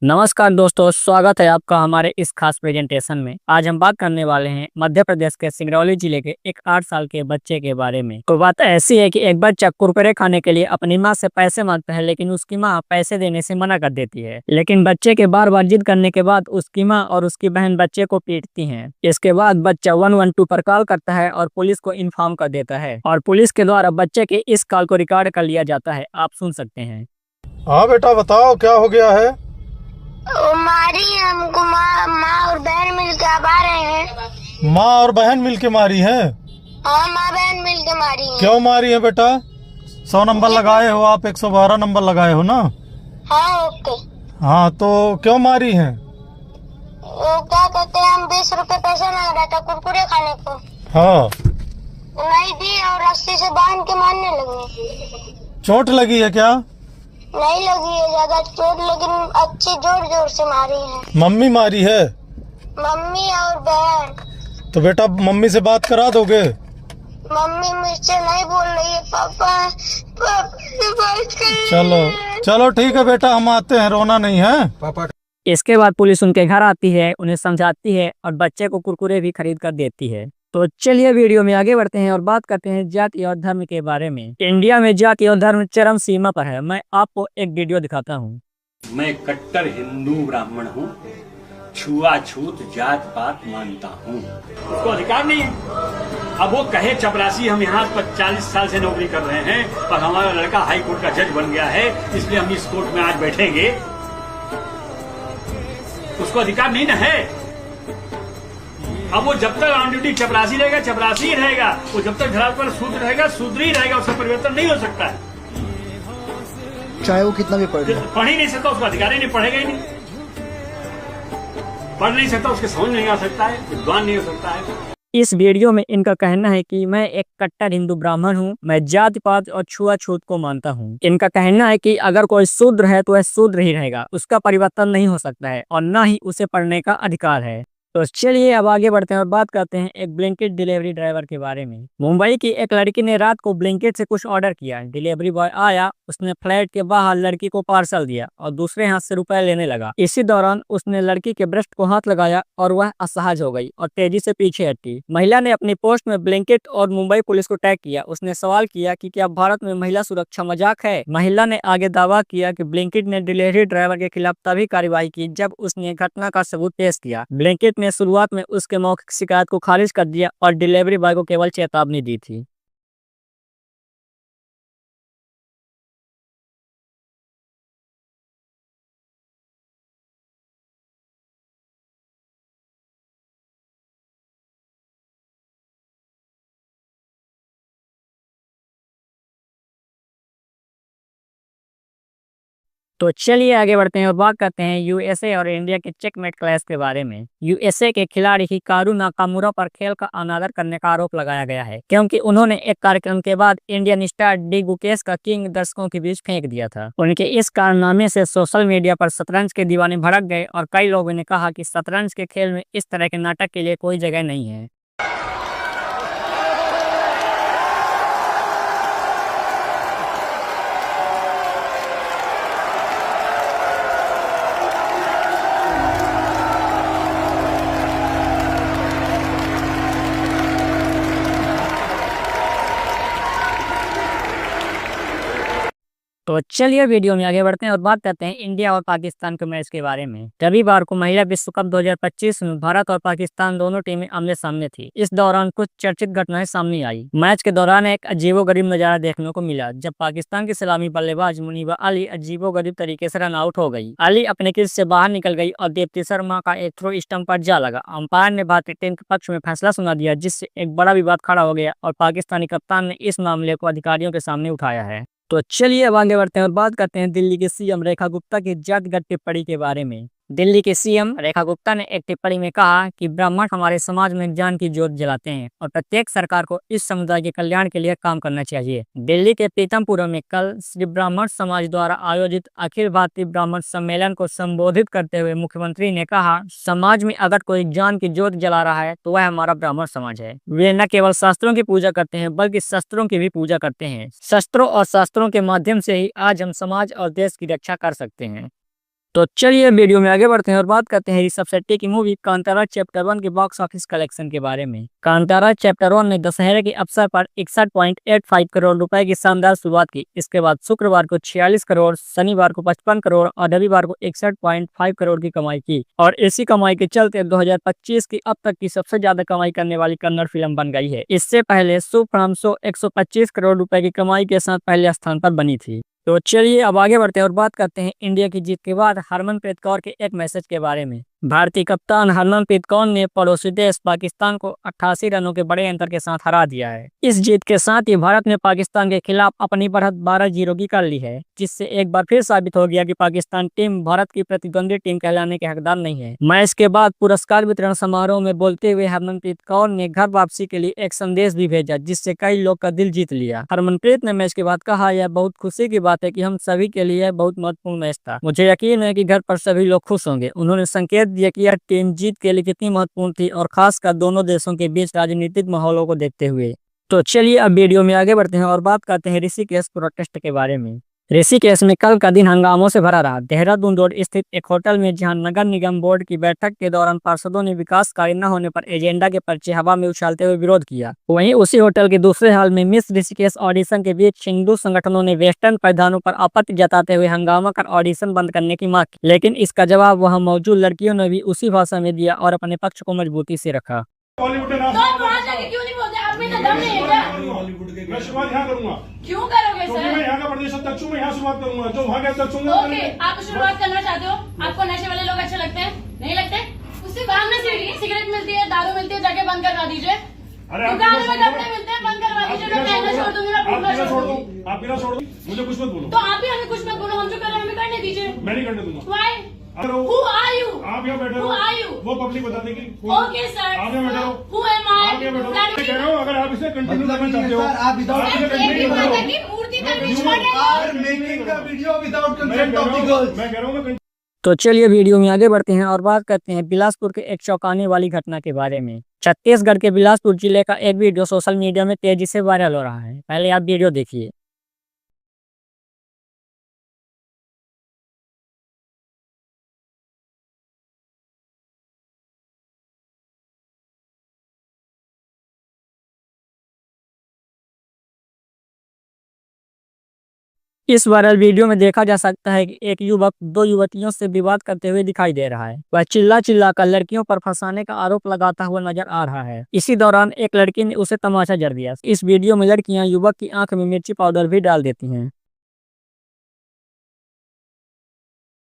नमस्कार दोस्तों, स्वागत है आपका हमारे इस खास प्रेजेंटेशन में। आज हम बात करने वाले हैं मध्य प्रदेश के सिंगरौली जिले के एक 8 साल के बच्चे के बारे में। तो बात ऐसी है कि एक बच्चा कुरकुरे खाने के लिए अपनी माँ से पैसे मांगता है, लेकिन उसकी माँ पैसे देने से मना कर देती है। लेकिन बच्चे के बार बार जिद करने के बाद उसकी माँ और उसकी बहन बच्चे को पीटती हैं। इसके बाद बच्चा 112 पर कॉल करता है और पुलिस को इन्फॉर्म कर देता है और पुलिस के द्वारा बच्चे के इस कॉल को रिकॉर्ड कर लिया जाता है। आप सुन सकते हैं। हाँ बेटा, बताओ क्या हो गया है। वो मारी है हमको, माँ और बहन मिलके अब आ रहे हैं। माँ और बहन मिलके मारी है? हाँ, माँ बहन मिलके मारी है। क्यों मारी है बेटा? 100 नंबर लगाए हो आप, 112 नंबर लगाए हो ना? हाँ, ओके। हाँ, तो क्यों मारी है? वो क्या कहते हैं, हम 20 रुपए पैसा मांग रहा था कुरकुरे खाने को, हाँ। नहीं दी और रस्सी से बांध के मारने लगे। चोट लगी है क्या? नहीं लगी है ज्यादा चोट, लेकिन अच्छी जोर जोर से मारी है। मम्मी मारी है? मम्मी और बहन। तो बेटा मम्मी से बात करा दोगे? मम्मी मुझसे नहीं बोल रही है, पापा से बात कर रही है। चलो चलो ठीक है बेटा, हम आते हैं, रोना नहीं है पापा। इसके बाद पुलिस उनके घर आती है, उन्हें समझाती है और बच्चे को कुरकुरे भी खरीद कर देती है। तो चलिए वीडियो में आगे बढ़ते हैं और बात करते हैं जाति और धर्म के बारे में। इंडिया में जाति और धर्म चरम सीमा पर है। मैं आपको एक वीडियो दिखाता हूँ। मैं कट्टर हिंदू ब्राह्मण हूँ, छुआछूत जात पात मानता हूँ। उसको अधिकार नहीं है। अब वो कहे चपरासी, हम यहाँ पर 40 साल से नौकरी कर रहे हैं और हमारा लड़का हाई कोर्ट का जज बन गया है, इसलिए हम इस कोर्ट में आज बैठेंगे। उसको अधिकार नहीं ना है। अब वो जब तक ऑन ड्यूटी चपरासी रहेगा, चपरासी ही रहेगा। वो जब तक धरातल पर शूद्र रहेगा, शूद्र ही रहेगा। उसका परिवर्तन नहीं हो सकता है, चाहे वो कितना भी पढ़ ले। पढ़ ही नहीं सकता, उसका अधिकार ही नहीं, पढ़ेगा ही नहीं, पढ़ नहीं सकता, उसके समझ नहीं आ सकता है, विद्वान नहीं हो सकता है। इस वीडियो में इनका कहना है कि मैं एक कट्टर हिंदू ब्राह्मण हूँ, मैं जाति पात और छुआछूत को मानता हूँ। इनका कहना है कि अगर कोई शूद्र है तो वह शूद्र ही रहेगा, उसका परिवर्तन नहीं हो सकता है और न ही उसे पढ़ने का अधिकार है। तो चलिए अब आगे बढ़ते हैं और बात करते हैं एक ब्लिंकिट डिलीवरी ड्राइवर के बारे में। मुंबई की एक लड़की ने रात को ब्लिंकिट से कुछ ऑर्डर किया। डिलीवरी बॉय आया, उसने फ्लैट के बाहर लड़की को पार्सल दिया और दूसरे हाथ से रुपए लेने लगा। इसी दौरान उसने लड़की के ब्रेस्ट को हाथ लगाया और वह असहज हो गई और तेजी से पीछे हटी। महिला ने अपनी पोस्ट में ब्लिंकिट और मुंबई पुलिस को टैग किया। उसने सवाल किया कि क्या भारत में महिला सुरक्षा मजाक है। महिला ने आगे दावा किया कि ब्लिंकिट ने डिलीवरी ड्राइवर के खिलाफ तभी कार्रवाई की जब उसने घटना का सबूत पेश किया। ब्लिंकिट ने शुरुआत में उसके मौखिक शिकायत को खारिज कर दिया और डिलीवरी बॉय को केवल चेतावनी दी थी। तो चलिए आगे बढ़ते हैं और बात करते हैं यूएसए और इंडिया के चेकमेट क्लैश के बारे में। यूएसए के खिलाड़ी हिकारू नाकामुरा पर खेल का अनादर करने का आरोप लगाया गया है, क्योंकि उन्होंने एक कार्यक्रम के बाद इंडियन स्टार डी गुकेश का किंग दर्शकों के बीच फेंक दिया था। उनके इस कारनामे से सोशल मीडिया पर शतरंज के दीवाने भड़क गए और कई लोगों ने कहा कि शतरंज के खेल में इस तरह के नाटक के लिए कोई जगह नहीं है। तो चलिए वीडियो में आगे बढ़ते हैं और बात करते हैं इंडिया और पाकिस्तान के मैच के बारे में। रविवार को महिला विश्व कप 2025 में भारत और पाकिस्तान दोनों टीमें आमने सामने थी। इस दौरान कुछ चर्चित घटनाएं सामने आई। मैच के दौरान एक अजीबोगरीब नजारा देखने को मिला जब पाकिस्तान की सलामी बल्लेबाज मुनीबा अली अजीबोगरीब तरीके से रन आउट हो गई। अली अपने क्रीज से बाहर निकल गई और दीप्ति शर्मा का एक थ्रो स्टंप पर जा लगा। अंपायर ने भारतीय टीम के पक्ष में फैसला सुना दिया, जिससे एक बड़ा विवाद खड़ा हो गया और पाकिस्तानी कप्तान ने इस मामले को अधिकारियों के सामने उठाया है। तो चलिए अब आगे बढ़ते हैं और बात करते हैं दिल्ली के सीएम रेखा गुप्ता की जातिगत टिप्पणी के बारे में। दिल्ली के सीएम रेखा गुप्ता ने एक टिप्पणी में कहा कि ब्राह्मण हमारे समाज में ज्ञान की ज्योत जलाते हैं और प्रत्येक सरकार को इस समुदाय के कल्याण के लिए काम करना चाहिए। दिल्ली के पीतमपुरा में कल श्री ब्राह्मण समाज द्वारा आयोजित अखिल भारतीय ब्राह्मण सम्मेलन को संबोधित करते हुए मुख्यमंत्री ने कहा, समाज में अगर कोई ज्ञान की ज्योत जला रहा है तो वह हमारा ब्राह्मण समाज है। वे न केवल शास्त्रों की पूजा करते हैं बल्कि शस्त्रों की भी पूजा करते हैं। शस्त्रों और शास्त्रों के माध्यम से ही आज हम समाज और देश की रक्षा कर सकते हैं। तो चलिए वीडियो में आगे बढ़ते हैं और बात करते हैं ऋषभ शेट्टी की मूवी कांतारा चैप्टर 1 के बॉक्स ऑफिस कलेक्शन के बारे में। कांतारा चैप्टर 1 ने दशहरे के अवसर पर 61.85 करोड़ रुपए की शानदार शुरुआत की। इसके बाद शुक्रवार को 46 करोड़, शनिवार को 55 करोड़ और रविवार को 61.5 करोड़ की कमाई की और इसी कमाई के चलते 2025 की अब तक की सबसे ज्यादा कमाई करने वाली कन्नड़ फिल्म बन गई है। इससे पहले सुफ्राम शो 125 करोड़ रुपए की कमाई के साथ पहले स्थान पर बनी थी। तो चलिए अब आगे बढ़ते हैं और बात करते हैं इंडिया की जीत के बाद हरमनप्रीत कौर के एक मैसेज के बारे में। भारतीय कप्तान हरमनप्रीत कौर ने पड़ोसी देश पाकिस्तान को 88 रनों के बड़े अंतर के साथ हरा दिया है। इस जीत के साथ ही भारत ने पाकिस्तान के खिलाफ अपनी बढ़त 12-0 की कर ली है, जिससे एक बार फिर साबित हो गया कि पाकिस्तान टीम भारत की प्रतिद्वंदी टीम कहलाने के हकदार नहीं है। मैच के बाद पुरस्कार वितरण समारोह में बोलते हुए हरमनप्रीत कौर ने घर वापसी के लिए एक संदेश भी भेजा, जिससे कई लोग का दिल जीत लिया। हरमनप्रीत ने मैच के बाद कहा, यह बहुत खुशी की बात है कि हम सभी के लिए बहुत महत्वपूर्ण मैच था। मुझे यकीन है कि घर पर सभी लोग खुश होंगे। उन्होंने संकेत दिया कि यह टीम जीत के लिए कितनी महत्वपूर्ण थी और खासकर दोनों देशों के बीच राजनीतिक माहौलों को देखते हुए। तो चलिए अब वीडियो में आगे बढ़ते हैं और बात करते हैं ऋषिकेश प्रोटेस्ट के बारे में। ऋषिकेश में कल का दिन हंगामों से भरा रहा। देहरादून रोड स्थित एक होटल में जहां नगर निगम बोर्ड की बैठक के दौरान पार्षदों ने विकास कार्य न होने पर एजेंडा के पर्चे हवा में उछालते हुए विरोध किया। वहीं उसी होटल के दूसरे हॉल में मिस ऋषिकेश ऑडिशन के बीच हिंदू संगठनों ने वेस्टर्न परिधानों पर आपत्ति जताते हुए हंगामा कर ऑडिशन बंद करने की मांग की, लेकिन इसका जवाब वहां मौजूद लड़कियों ने भी उसी भाषा में दिया और अपने पक्ष को मजबूती से रखा। बॉलीवुड तो आप वहाँ जाके क्यों नहीं बोलते? आप में तो दम नहीं है क्या? मैं शुरुआत यहाँ करूंगा क्यों करोगे क्योंकि सर? मैं यहाँ का प्रदेश अध्यक्ष हूँ। मैं यहाँ शुरुआत करूंगा, जो वहाँ के अध्यक्ष होंगे ओके, आप शुरुआत करना चाहते हो? आपको नशे वाले लोग अच्छे लगते हैं? नहीं लगते? उससे बाहर में सिगरेट मिलती है, दारू मिलती है, जाके बंद करवा दीजिए। दुकान में कपड़े मिलते हैं, बंद करवा दीजिए। मैं पहनना छोड़ दूंगी, मैं फूकना छोड़ दूंगी। आप बिना छोड़ दो, मुझे कुछ मत बोलो। तो आप ही हमें कुछ मत बोलो, हम जो कर रहे हैं हमें करने दीजिए। मैं नहीं करने दूंगा। Why? Who are you? आप यहाँ बैठे Who are you? वो पब्लिक बता देगी। Okay sir. आप यहाँ बैठे हो। Who am I? आप यहाँ बैठो। मैं कह रहा हूँ अगर आप इसे कंटिन्यू करना चाहते हो, आप विदाउट आप इसे कंटिन्यू करो। मूर्ति का बीच में मेकिंग द वीडियो विदाउट मैं कंसेंट कह ऑफ रहा द हूँ गर्ल्स। मैं कह रहा हूँ मैं तो चलिए वीडियो में आगे बढ़ते हैं और बात करते हैं बिलासपुर के एक चौंकाने वाली घटना के बारे में। छत्तीसगढ़ के बिलासपुर जिले का एक वीडियो सोशल मीडिया में तेजी से वायरल हो रहा है। पहले आप वीडियो देखिए। इस वायरल वीडियो में देखा जा सकता है कि एक युवक दो युवतियों से विवाद करते हुए दिखाई दे रहा है। वह चिल्ला चिल्ला कर लड़कियों पर फंसाने का आरोप लगाता हुआ नजर आ रहा है। इसी दौरान एक लड़की ने उसे तमाचा जड़ दिया। इस वीडियो में लड़कियां युवक की आंख में मिर्ची पाउडर भी डाल देती हैं।